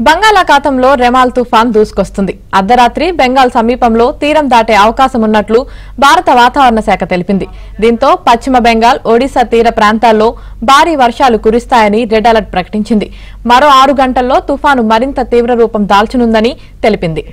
బంగాళాఖాతంలో రెమాల్ తుఫాన్ దూసుకొస్తుంది. అర్ధరాత్రి బెంగాల్ సమీపంలో తీరం దాటే అవకాశం ఉన్నట్లు భారత వాతావరణ శాఖ తెలిపింది. దీంతో పశ్చిమ బెంగాల్, ఒడిశా తీర ప్రాంతాల్లో భారీ వర్షాలు కురుస్తాయని రెడ్ అలర్ట్ ప్రకటించింది. మరో 6 గంటల్లో తుఫాను మరింత తీవ్ర రూపం దాల్చనుందని తెలిపింది.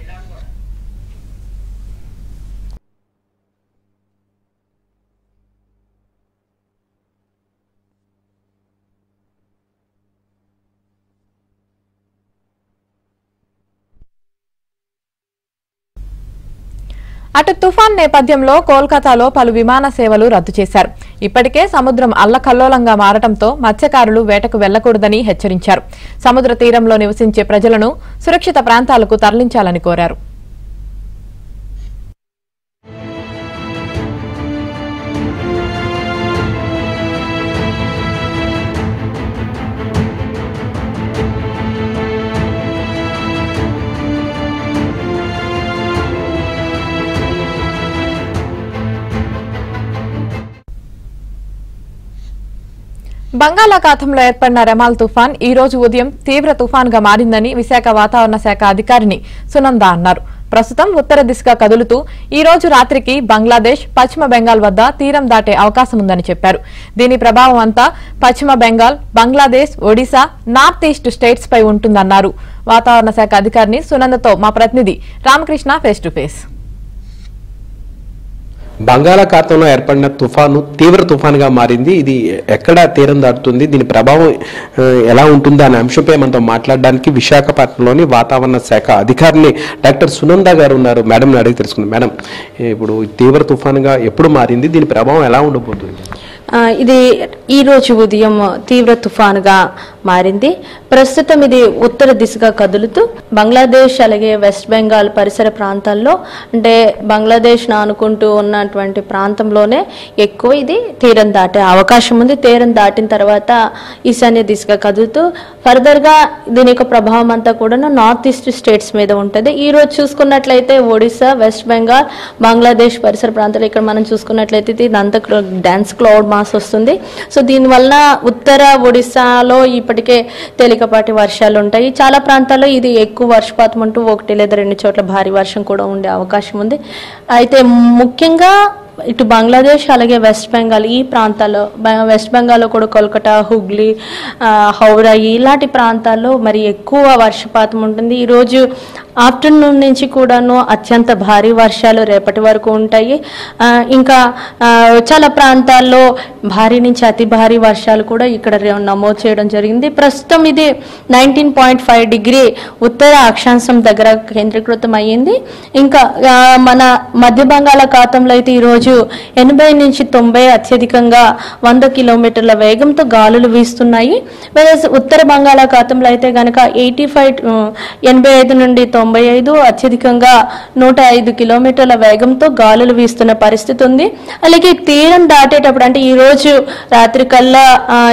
అటు తుఫాన్ నేపథ్యంలో కోల్కతాలో పలు విమాన సేవలు రద్దు చేశారు. ఇప్పటికే సముద్రం అల్లకల్లోలంగా మారడంతో మత్స్యకారులు వేటకు వెళ్లకూడదని హెచ్చరించారు. సముద్ర తీరంలో నివసించే ప్రజలను సురక్షిత ప్రాంతాలకు తరలించాలని కోరారు. బంగాళాఖాతంలో ఏర్పడిన రెమాల్ తుఫాన్ ఈ రోజు ఉదయం తీవ్ర తుఫాన్గా మారిందని విశాఖ వాతావరణ శాఖ అధికారిని సునంద అన్నారు. ప్రస్తుతం ఉత్తర దిశగా కదులుతూ ఈ రోజు రాత్రికి బంగ్లాదేశ్, పశ్చిమ బెంగాల్ వద్ద తీరం దాటే అవకాశం ఉందని చెప్పారు. దీని ప్రభావం అంతా పశ్చిమ Bengal, Bangladesh, Odisha, north east states పై ఉంటుందన్నారు. వాతావరణ శాఖ అధికారిని సునందతో మా ప్రతినిధి రామకృష్ణ ఫేస్ టు ఫేస్. బంగాళాఖాతంలో ఏర్పడిన తుఫాను తీవ్ర తుఫానుగా మారింది. ఇది ఎక్కడ తీరం దాటుతుంది, దీని ప్రభావం ఎలా ఉంటుంది అనే అంశంపై మనతో మాట్లాడడానికి విశాఖపట్నంలోని వాతావరణ శాఖ అధికారిని డాక్టర్ సునంద గారు ఉన్నారు. మేడం అడిగి తెలుసుకుందాం. మేడం, ఇప్పుడు తీవ్ర తుఫానుగా ఎప్పుడు మారింది, దీని ప్రభావం ఎలా ఉండబోతుంది? ఇది ఈ రోజు ఉదయం తీవ్ర తుఫానుగా మారింది. ప్రస్తుతం ఇది ఉత్తర దిశగా కదులుతూ బంగ్లాదేశ్ అలాగే వెస్ట్ బెంగాల్ పరిసర ప్రాంతాల్లో, అంటే బంగ్లాదేశ్ ఆనుకుంటూ ఉన్నటువంటి ప్రాంతంలోనే ఎక్కువ ఇది తీరం దాటే అవకాశం ఉంది. తీరం దాటిన తర్వాత ఈశాన్య దిశగా కదులుతూ ఫర్దర్గా దీని యొక్క ప్రభావం అంతా కూడా నార్త్ ఈస్ట్ స్టేట్స్ మీద ఉంటుంది. ఈ రోజు చూసుకున్నట్లయితే ఒడిశా, వెస్ట్ బెంగాల్, బంగ్లాదేశ్ పరిసర ప్రాంతాలు ఇక్కడ మనం చూసుకున్నట్లయితే ఇది అంత డెన్స్ క్లౌడ్ మాస్ వస్తుంది. సో దీనివల్ల ఉత్తర ఒడిశాలో ఇప్పటికే తేలికపాటి వర్షాలు ఉంటాయి. చాలా ప్రాంతాల్లో ఇది ఎక్కువ వర్షపాతం ఉంటూ 1 లేదా 2 చోట్ల భారీ వర్షం కూడా ఉండే అవకాశం ఉంది. అయితే ముఖ్యంగా ఇటు బంగ్లాదేశ్ అలాగే వెస్ట్ బెంగాల్ ఈ ప్రాంతాల్లో, వెస్ట్ బెంగాల్లో కూడా కోల్కతా, హుగ్లీ, హౌరా ఇలాంటి ప్రాంతాల్లో మరి ఎక్కువ వర్షపాతం ఉంటుంది. ఈరోజు ఆఫ్టర్నూన్ నుంచి కూడాను అత్యంత భారీ వర్షాలు రేపటి వరకు ఉంటాయి. ఇంకా చాలా ప్రాంతాల్లో భారీ నుంచి అతి భారీ వర్షాలు కూడా ఇక్కడ నమోదు చేయడం జరిగింది. ప్రస్తుతం ఇది 19.5 డిగ్రీ ఉత్తర అక్షాంశం దగ్గర కేంద్రీకృతం అయ్యింది. ఇంకా మన మధ్య బంగాళాఖాతంలో అయితే ఈరోజు 80 నుంచి 90 అత్యధికంగా 100 కిలోమీటర్ల వేగంతో గాలులు వీస్తున్నాయి. ఉత్తర బంగాళాఖాతంలో అయితే గనక 85 నుండి 95 అత్యధికంగా 105 కిలోమీటర్ల వేగంతో గాలులు వీస్తున్న పరిస్థితి ఉంది. అలాగే తీరం దాటేటప్పుడు అంటే ఈ రోజు రాత్రి కల్లా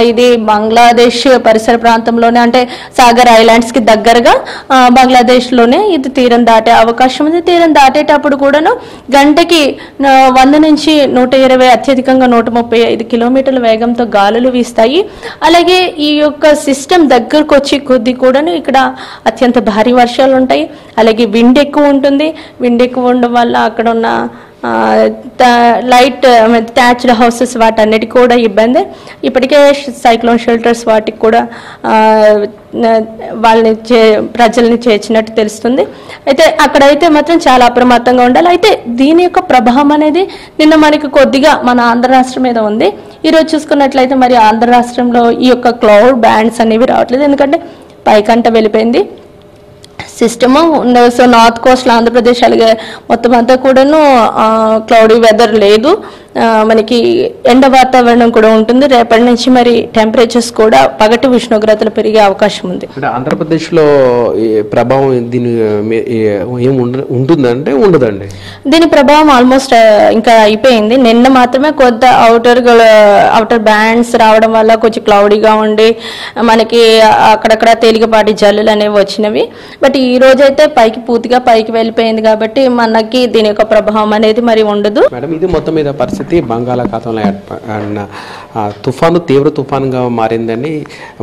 ఇది బంగ్లాదేశ్ పరిసర ప్రాంతంలోనే, అంటే సాగర్ ఐలాండ్స్ కి దగ్గరగా బంగ్లాదేశ్ లోనే ఇది తీరం దాటే అవకాశం ఉంది. తీరం దాటేటప్పుడు కూడాను గంటకి 100 నుంచి 120 అత్యధికంగా 135 కిలోమీటర్ల వేగంతో గాలులు వీస్తాయి. అలాగే ఈ యొక్క సిస్టమ్ దగ్గరకు వచ్చి కొద్ది కూడాను ఇక్కడ అత్యంత భారీ వర్షాలు ఉంటాయి. అలాగే విండ్ ఎక్కువ ఉంటుంది. విండ్ ఎక్కువ ఉండడం వల్ల అక్కడ ఉన్న లైట్ థ్యాచ్డ్ హౌసెస్ వాటన్నిటి కూడా ఇబ్బంది. ఇప్పటికే సైక్లోన్ షెల్టర్స్ వాటికి కూడా వాళ్ళని ప్రజల్ని చేర్చినట్టు తెలుస్తుంది. అయితే అక్కడైతే మాత్రం చాలా అప్రమత్తంగా ఉండాలి. అయితే దీని యొక్క ప్రభావం అనేది నిన్న మనకి కొద్దిగా మన ఆంధ్ర రాష్ట్రం మీద ఉంది. ఈరోజు చూసుకున్నట్లయితే మరి ఆంధ్ర రాష్ట్రంలో ఈ యొక్క క్లౌడ్ బ్యాండ్స్ అనేవి రావట్లేదు, ఎందుకంటే పైకంట వెళ్ళిపోయింది system. So north Coast Andhra Pradesh అలాగే మొత్తం అంతా కూడాను క్లౌడీ వెదర్ లేదు. మనకి ఎండ వాతావరణం కూడా ఉంటుంది. రేపటి నుంచి మరి టెంపరేచర్స్ కూడా పగటి ఉష్ణోగ్రతలు పెరిగే అవకాశం ఉంది. ఆంధ్రప్రదేశ్ లో ప్రభావం దీని ఉంటుందంటే ఉండదండి? దీని ప్రభావం ఆల్మోస్ట్ ఇంకా అయిపోయింది. నిన్న మాత్రమే కొద్ది అవుటర్ బ్యాండ్స్ రావడం వల్ల కొంచెం క్లౌడీగా ఉండి మనకి అక్కడక్కడ తేలికపాటి జల్లులు అనేవి వచ్చినవి. బట్ ఈ రోజైతే పూర్తిగా పైకి వెళ్ళిపోయింది కాబట్టి మనకి దీని యొక్క ప్రభావం అనేది మరి ఉండదు. మేడం, ఇది మొత్తం మీద పరిస్థితి పరిస్థితి. బంగాళాఖాతంలో ఏర్పడిన తుఫాను తీవ్ర తుఫానుగా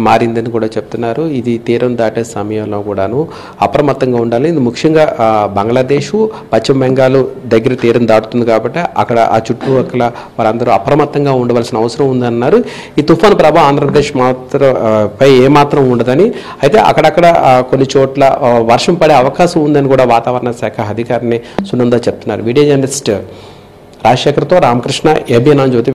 మారిందని కూడా చెప్తున్నారు. ఇది తీరం దాటే సమయంలో కూడాను అప్రమత్తంగా ఉండాలి. ఇది ముఖ్యంగా బంగ్లాదేశ్, పశ్చిమ బెంగాల్ దగ్గర తీరం దాటుతుంది కాబట్టి అక్కడ ఆ చుట్టుపక్కల వారందరూ అప్రమత్తంగా ఉండవలసిన అవసరం ఉందన్నారు. ఈ తుఫాను ప్రభావం ఆంధ్రప్రదేశ్ పై ఏమాత్రం ఉండదని, అయితే అక్కడక్కడ కొన్ని చోట్ల వర్షం పడే అవకాశం ఉందని కూడా వాతావరణ శాఖ అధికారిని సునంద చెప్తున్నారు. వీడియో జర్నలిస్ట్ రాజశేఖర్తో రామకృష్ణ, ఏబిఎన్ జ్యోతి.